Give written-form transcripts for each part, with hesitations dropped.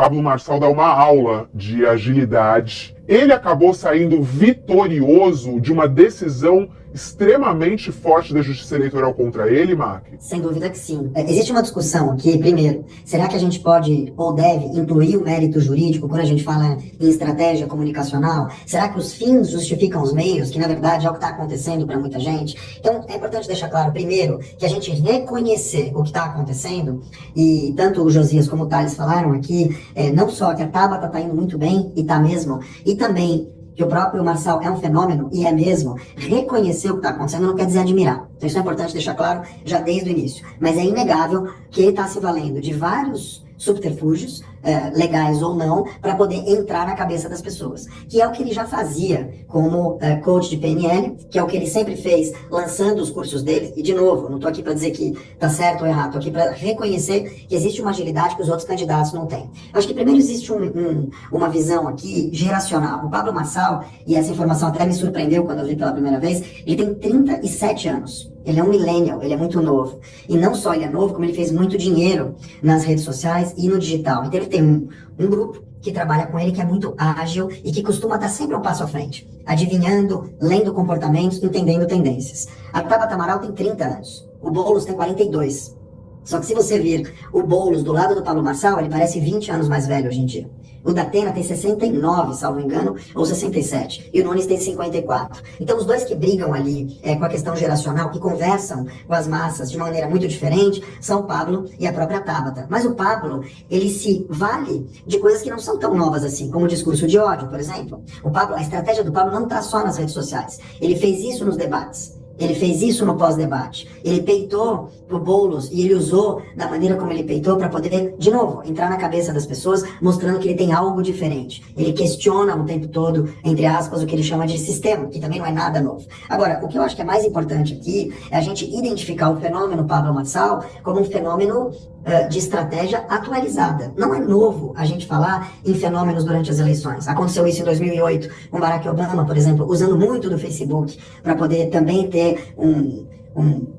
Pablo Marçal dá uma aula de agilidade. Ele acabou saindo vitorioso de uma decisão extremamente forte da Justiça Eleitoral contra ele, Mac? Sem dúvida que sim. Existe uma discussão aqui, primeiro, será que a gente pode ou deve incluir o mérito jurídico quando a gente fala em estratégia comunicacional? Será que os fins justificam os meios, que na verdade é o que está acontecendo para muita gente? Então, é importante deixar claro, primeiro, que a gente reconhecer o que está acontecendo, e tanto o Josias como o Thales falaram aqui, não só que a Tabata está indo muito bem, e está mesmo, e também que o próprio Marçal é um fenômeno, e é mesmo, reconhecer o que está acontecendo não quer dizer admirar. Então isso é importante deixar claro já desde o início. Mas é inegável que ele está se valendo de vários subterfúgios, legais ou não, para poder entrar na cabeça das pessoas. Que é o que ele já fazia como coach de PNL, que é o que ele sempre fez lançando os cursos dele. E de novo, não estou aqui para dizer que está certo ou errado, estou aqui para reconhecer que existe uma agilidade que os outros candidatos não têm. Acho que primeiro existe uma visão aqui geracional. O Pablo Marçal, e essa informação até me surpreendeu quando eu vi pela primeira vez, ele tem 37 anos. Ele é um millennial, ele é muito novo. E não só ele é novo, como ele fez muito dinheiro nas redes sociais e no digital. Então ele tem um grupo que trabalha com ele que é muito ágil e que costuma estar sempre um passo à frente, adivinhando, lendo comportamentos, entendendo tendências. A Tabata Amaral tem 30 anos, o Boulos tem 42. Só que se você vir o Boulos do lado do Pablo Marçal, ele parece 20 anos mais velho hoje em dia. O Datena tem 69, salvo engano, ou 67. E o Nunes tem 54. Então, os dois que brigam ali com a questão geracional, que conversam com as massas de uma maneira muito diferente, são o Pablo e a própria Tabata. Mas o Pablo, ele se vale de coisas que não são tão novas assim, como o discurso de ódio, por exemplo. O Pablo, a estratégia do Pablo não está só nas redes sociais. Ele fez isso nos debates. Ele fez isso no pós-debate. Ele peitou o Boulos e ele usou da maneira como ele peitou para poder, de novo, entrar na cabeça das pessoas, mostrando que ele tem algo diferente. Ele questiona o tempo todo, entre aspas, o que ele chama de sistema, que também não é nada novo. Agora, o que eu acho que é mais importante aqui é a gente identificar o fenômeno Pablo Marçal como um fenômeno de estratégia atualizada. Não é novo a gente falar em fenômenos durante as eleições. Aconteceu isso em 2008 com Barack Obama, por exemplo, usando muito do Facebook para poder também ter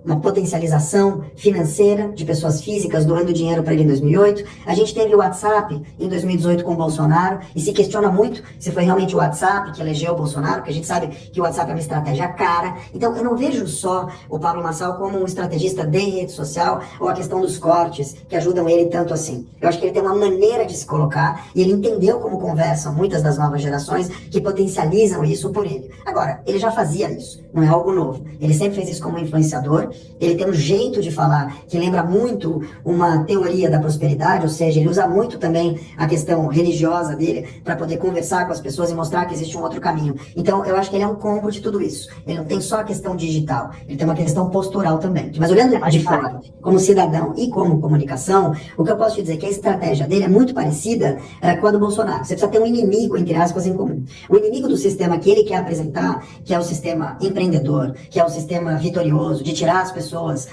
uma potencialização financeira de pessoas físicas doando dinheiro para ele em 2008. A gente teve o WhatsApp em 2018 com o Bolsonaro e se questiona muito se foi realmente o WhatsApp que elegeu o Bolsonaro, porque a gente sabe que o WhatsApp é uma estratégia cara. Então eu não vejo só o Pablo Marçal como um estrategista de rede social ou a questão dos cortes que ajudam ele tanto assim. Eu acho que ele tem uma maneira de se colocar e ele entendeu como conversam muitas das novas gerações que potencializam isso por ele. Agora, ele já fazia isso, não é algo novo. Ele sempre fez isso como influenciador. Ele tem um jeito de falar que lembra muito uma teoria da prosperidade, ou seja, ele usa muito também a questão religiosa dele para poder conversar com as pessoas e mostrar que existe um outro caminho. Então, eu acho que ele é um combo de tudo isso. Ele não tem só a questão digital, ele tem uma questão postural também. Mas olhando de fora, como cidadão e como comunicação, o que eu posso te dizer é que a estratégia dele é muito parecida com a do Bolsonaro. Você precisa ter um inimigo, entre aspas, em comum. O inimigo do sistema que ele quer apresentar, que é o sistema empreendedor, que é o sistema vitorioso, de tirar as pessoas,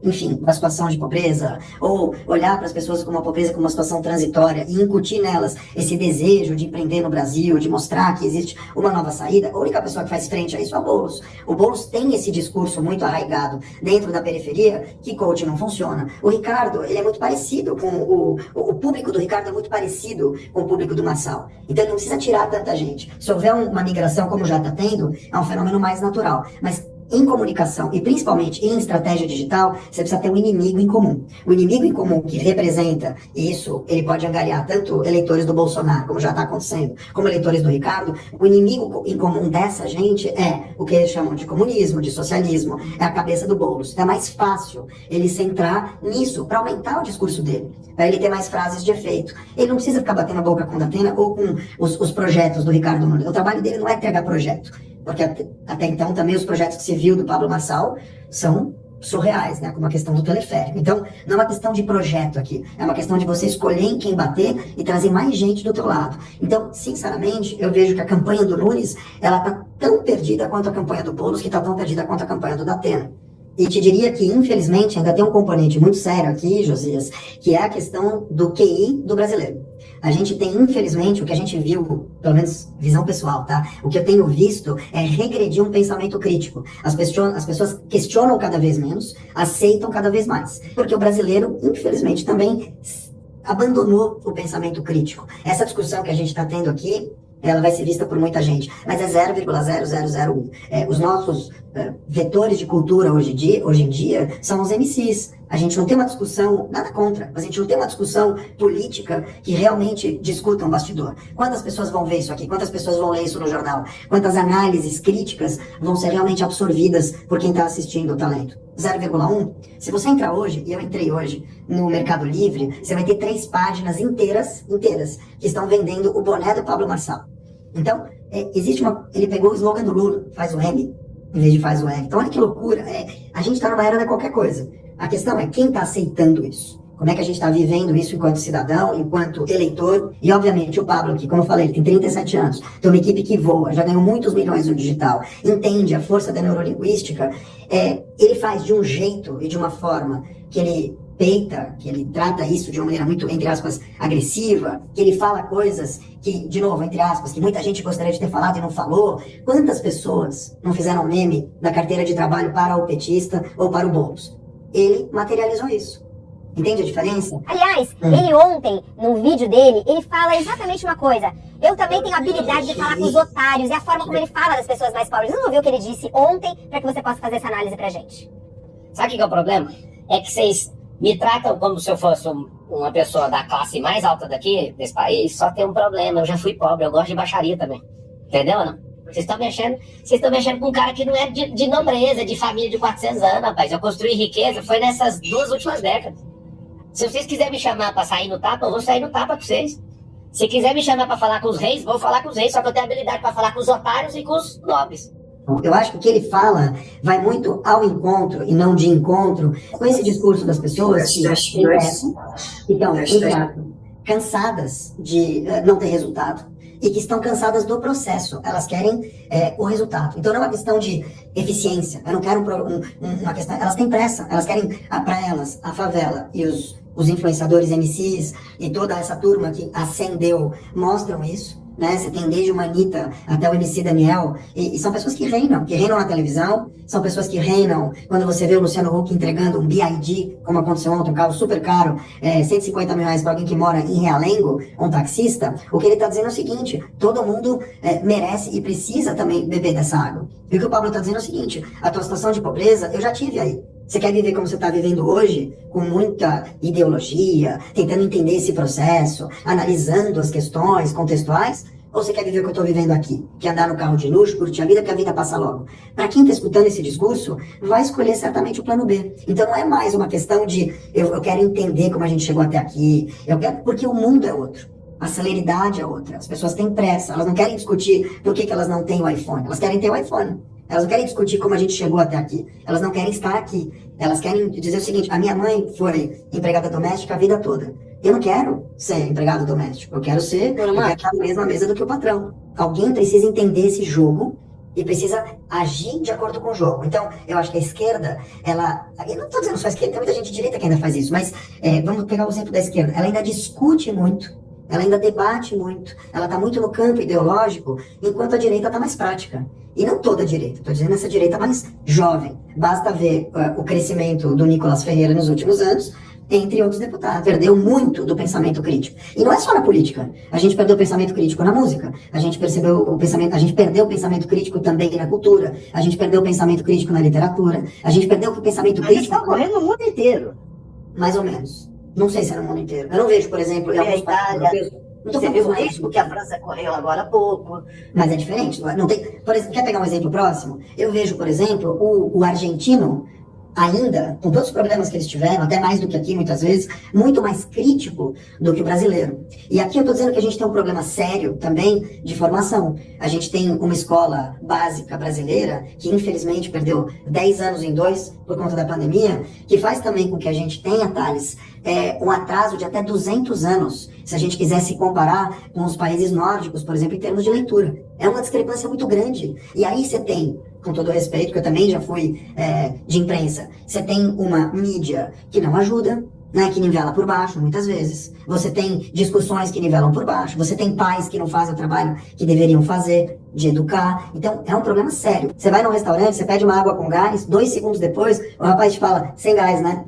enfim, da situação de pobreza, ou olhar para as pessoas com uma pobreza como uma situação transitória e incutir nelas esse desejo de empreender no Brasil, de mostrar que existe uma nova saída. A única pessoa que faz frente a isso é o Boulos. O Boulos tem esse discurso muito arraigado dentro da periferia, que coach não funciona. O Ricardo, ele é muito parecido com o público do Ricardo é muito parecido com o público do Marçal. Então ele não precisa tirar tanta gente. Se houver uma migração como já está tendo, é um fenômeno mais natural. Mas em comunicação e principalmente em estratégia digital, você precisa ter um inimigo em comum. O inimigo em comum que representa isso, ele pode angariar tanto eleitores do Bolsonaro, como já está acontecendo, como eleitores do Ricardo. O inimigo em comum dessa gente é o que eles chamam de comunismo, de socialismo, é a cabeça do Boulos. Então é mais fácil ele centrar nisso para aumentar o discurso dele, para ele ter mais frases de efeito. Ele não precisa ficar batendo a boca com o Datena ou com os projetos do Ricardo Nunes. O trabalho dele não é entregar projeto. Porque até então também os projetos que se viu do Pablo Marçal são surreais, né? Como a questão do teleférico. Então, não é uma questão de projeto aqui, é uma questão de você escolher em quem bater e trazer mais gente do teu lado. Então, sinceramente, eu vejo que a campanha do Nunes, ela tá tão perdida quanto a campanha do Boulos, que tá tão perdida quanto a campanha do Datena. E te diria que, infelizmente, ainda tem um componente muito sério aqui, Josias, que é a questão do QI do brasileiro. A gente tem, infelizmente, o que a gente viu, pelo menos visão pessoal, tá? O que eu tenho visto é regredir um pensamento crítico. As pessoas questionam cada vez menos, aceitam cada vez mais. Porque o brasileiro, infelizmente, também abandonou o pensamento crítico. Essa discussão que a gente está tendo aqui, ela vai ser vista por muita gente, mas é 0,0001. Os nossos vetores de cultura hoje em dia são os MCs. A gente não tem uma discussão, nada contra, mas a gente não tem uma discussão política que realmente discuta um bastidor. Quantas pessoas vão ver isso aqui? Quantas pessoas vão ler isso no jornal? Quantas análises críticas vão ser realmente absorvidas por quem está assistindo o talento? 0,1? Se você entrar hoje, e eu entrei hoje no Mercado Livre, você vai ter 3 páginas inteiras, que estão vendendo o boné do Pablo Marçal. Então, ele pegou o slogan do Lula, faz o M, em vez de faz o R. Então, olha que loucura. A gente está numa era da qualquer coisa. A questão é quem está aceitando isso. Como é que a gente está vivendo isso enquanto cidadão, enquanto eleitor? E, obviamente, o Pablo aqui, como eu falei, ele tem 37 anos, tem uma equipe que voa, já ganhou muitos milhões no digital, entende a força da neurolinguística, ele faz de um jeito e de uma forma que ele peita, que ele trata isso de uma maneira muito, entre aspas, agressiva, que ele fala coisas que, de novo, entre aspas, que muita gente gostaria de ter falado e não falou. Quantas pessoas não fizeram meme da carteira de trabalho para o petista ou para o Boulos? Ele materializou isso. Entende a diferença? Aliás, ele ontem, no vídeo dele, ele fala exatamente uma coisa. Eu também tenho a habilidade de falar com os otários e a forma como ele fala das pessoas mais pobres. Você não ouviu o que ele disse ontem para que você possa fazer essa análise pra gente? Sabe o que é o problema? É que vocês me tratam como se eu fosse uma pessoa da classe mais alta desse país, só tem um problema. Eu já fui pobre, eu gosto de baixaria também. Entendeu ou não? Vocês estão mexendo com um cara que não é de nobreza, de família de 400 anos, rapaz. Eu construí riqueza, foi nessas 2 últimas décadas. Se vocês quiserem me chamar pra sair no tapa, eu vou sair no tapa com vocês. Se quiser me chamar pra falar com os reis, vou falar com os reis. Só que eu tenho habilidade pra falar com os otários e com os nobres. Eu acho que o que ele fala vai muito ao encontro e não de encontro com esse discurso das pessoas que estão cansadas de não ter resultado e que estão cansadas do processo. Elas querem o resultado. Então não é uma questão de eficiência. Eu não quero uma questão... Elas têm pressa. Elas querem, para elas, a favela e os influenciadores MCs e toda essa turma que ascendeu mostram isso. Né? Você tem desde uma Anitta até o MC Daniel, e são pessoas que reinam na televisão, são pessoas que reinam quando você vê o Luciano Huck entregando um BID, como aconteceu ontem, um carro super caro, 150 mil reais para alguém que mora em Realengo, um taxista. O que ele está dizendo é o seguinte: todo mundo merece e precisa também beber dessa água. E o que o Pablo está dizendo é o seguinte: a tua situação de pobreza, eu já tive aí. Você quer viver como você está vivendo hoje, com muita ideologia, tentando entender esse processo, analisando as questões contextuais? Ou você quer viver o que eu estou vivendo aqui? Que é andar no carro de luxo, curtir a vida, que a vida passa logo. Para quem está escutando esse discurso, vai escolher certamente o plano B. Então não é mais uma questão de eu quero entender como a gente chegou até aqui, porque o mundo é outro. A celeridade é outra. As pessoas têm pressa, elas não querem discutir por que elas não têm o iPhone. Elas querem ter o iPhone. Elas não querem discutir como a gente chegou até aqui. Elas não querem estar aqui. Elas querem dizer o seguinte: a minha mãe foi empregada doméstica a vida toda. Eu não quero ser empregado doméstico. Eu quero estar na mesma mesa do que o patrão. Alguém precisa entender esse jogo e precisa agir de acordo com o jogo. Então, eu acho que a esquerda, eu não estou dizendo só a esquerda, tem muita gente de direita que ainda faz isso, mas vamos pegar o exemplo da esquerda. Ela ainda discute muito, ela ainda debate muito, ela está muito no campo ideológico, enquanto a direita está mais prática. E não toda a direita, estou dizendo essa direita mais jovem. Basta ver o crescimento do Nicolas Ferreira nos últimos anos, entre outros deputados. Perdeu muito do pensamento crítico. E não é só na política. A gente perdeu o pensamento crítico na música. A gente perdeu o pensamento crítico também na cultura. A gente perdeu o pensamento crítico na literatura. A gente perdeu o pensamento crítico... Mas está ocorrendo no mundo inteiro. Mais ou menos. Não sei se é no mundo inteiro. Eu não vejo, por exemplo... A Itália... Você viu o risco que a França correu agora há pouco. Mas é diferente. Não tem, por exemplo, quer pegar um exemplo próximo? Eu vejo, por exemplo, o argentino, ainda, com todos os problemas que eles tiveram, até mais do que aqui muitas vezes, muito mais crítico do que o brasileiro. E aqui eu estou dizendo que a gente tem um problema sério também de formação. A gente tem uma escola básica brasileira, que infelizmente perdeu 10 anos em 2 por conta da pandemia, que faz também com que a gente tenha, Thales, um atraso de até 200 anos, se a gente quisesse comparar com os países nórdicos, por exemplo, em termos de leitura. É uma discrepância muito grande. E aí você tem, com todo o respeito, que eu também já fui de imprensa, você tem uma mídia que não ajuda, né, que nivela por baixo, muitas vezes. Você tem discussões que nivelam por baixo. Você tem pais que não fazem o trabalho que deveriam fazer, de educar. Então, é um problema sério. Você vai num restaurante, você pede uma água com gás, 2 segundos depois, o rapaz te fala, sem gás, né?